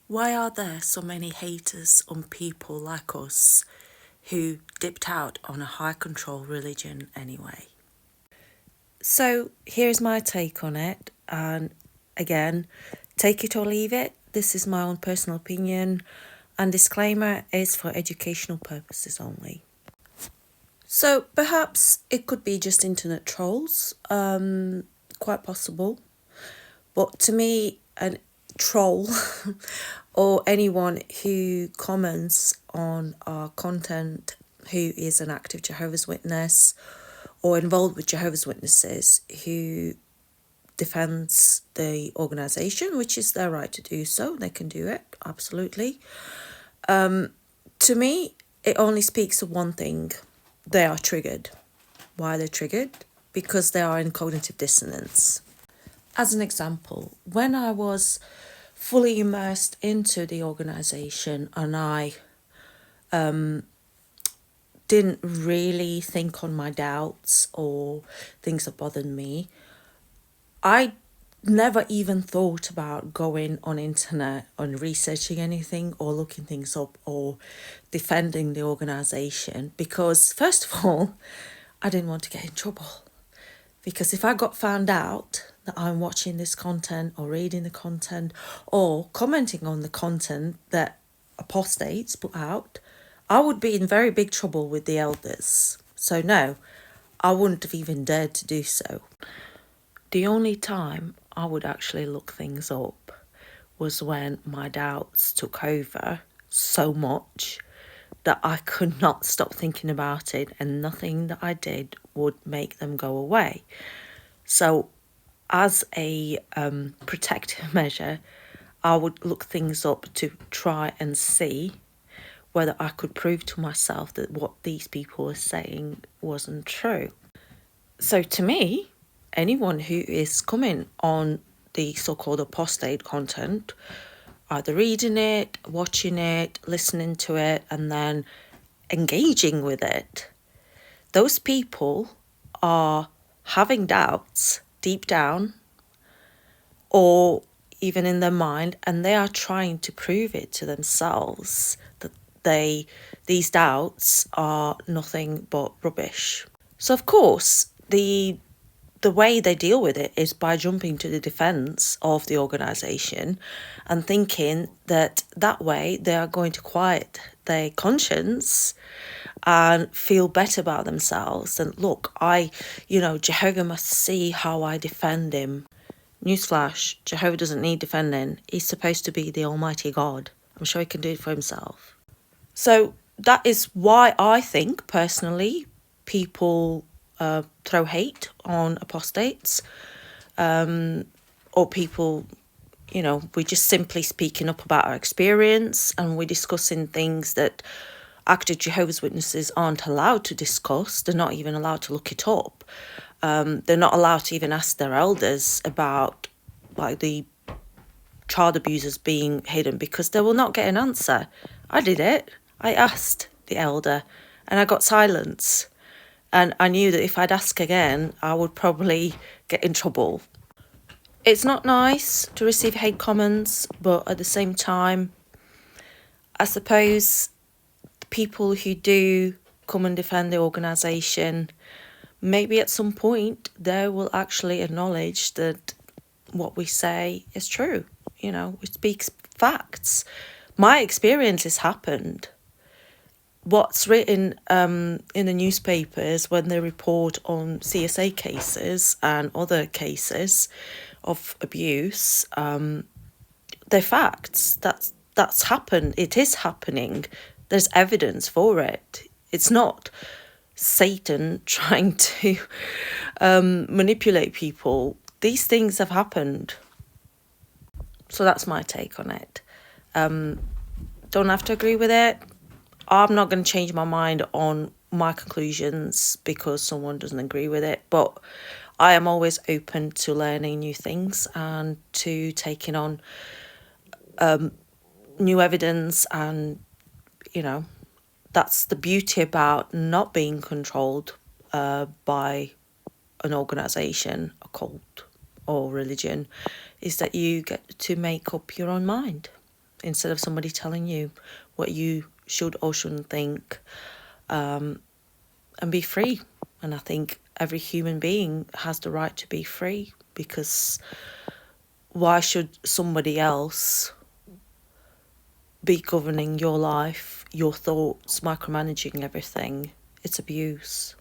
Why are there so many haters on people like us who dipped out on a high control religion anyway? So here's my take on it, and again, take it or leave it. This is my own personal opinion, and disclaimer is for educational purposes only. So perhaps it could be just internet trolls, quite possible. But to me, a troll or anyone who comments on our content who is an active Jehovah's Witness or involved with Jehovah's Witnesses who defends the organisation, which is their right to do so, they can do it, absolutely. To me, it only speaks of one thing. They are triggered. Why are they triggered? Because they are in cognitive dissonance. As an example, when I was fully immersed into the organisation and I didn't really think on my doubts or things that bothered me, I never even thought about going on internet and researching anything or looking things up or defending the organisation because, first of all, I didn't want to get in trouble. Because if I got found out that I'm watching this content or reading the content or commenting on the content that Apostates put out, I would be in very big trouble with the elders. So no, I wouldn't have even dared to do so. The only time I would actually look things up was when my doubts took over so much that I could not stop thinking about it and nothing that I did would make them go away. So as a protective measure, I would look things up to try and see whether I could prove to myself that what these people were saying wasn't true. So to me, anyone who is coming on the so-called apostate content, either reading it, watching it, listening to it, and then engaging with it, those people are having doubts deep down or even in their mind, and they are trying to prove it to themselves that these doubts are nothing but rubbish. So of course, the way they deal with it is by jumping to the defense of the organisation and thinking that way they are going to quiet their conscience and feel better about themselves. And look, Jehovah must see how I defend him. Newsflash, Jehovah doesn't need defending. He's supposed to be the Almighty God. I'm sure he can do it for himself. So that is why I think, personally, people throw hate on apostates, or people, we're just simply speaking up about our experience and we're discussing things that active Jehovah's Witnesses aren't allowed to discuss. They're not even allowed to look it up. They're not allowed to even ask their elders about like the child abusers being hidden because they will not get an answer. I did it. I asked the elder and I got silence. And I knew that if I'd ask again, I would probably get in trouble. It's not nice to receive hate comments, but at the same time, I suppose the people who do come and defend the organisation, maybe at some point they will actually acknowledge that what we say is true. It speaks facts. My experience has happened. What's written in the newspapers when they report on CSA cases and other cases of abuse, they're facts. That's happened. It is happening. There's evidence for it. It's not Satan trying to manipulate people. These things have happened. So that's my take on it. Don't have to agree with it. I'm not going to change my mind on my conclusions because someone doesn't agree with it, but I am always open to learning new things and to taking on new evidence, and that's the beauty about not being controlled by an organisation, a cult or religion, is that you get to make up your own mind. instead of somebody telling you what you should or shouldn't think, and be free. And I think every human being has the right to be free, because why should somebody else be governing your life, your thoughts, micromanaging everything? It's abuse.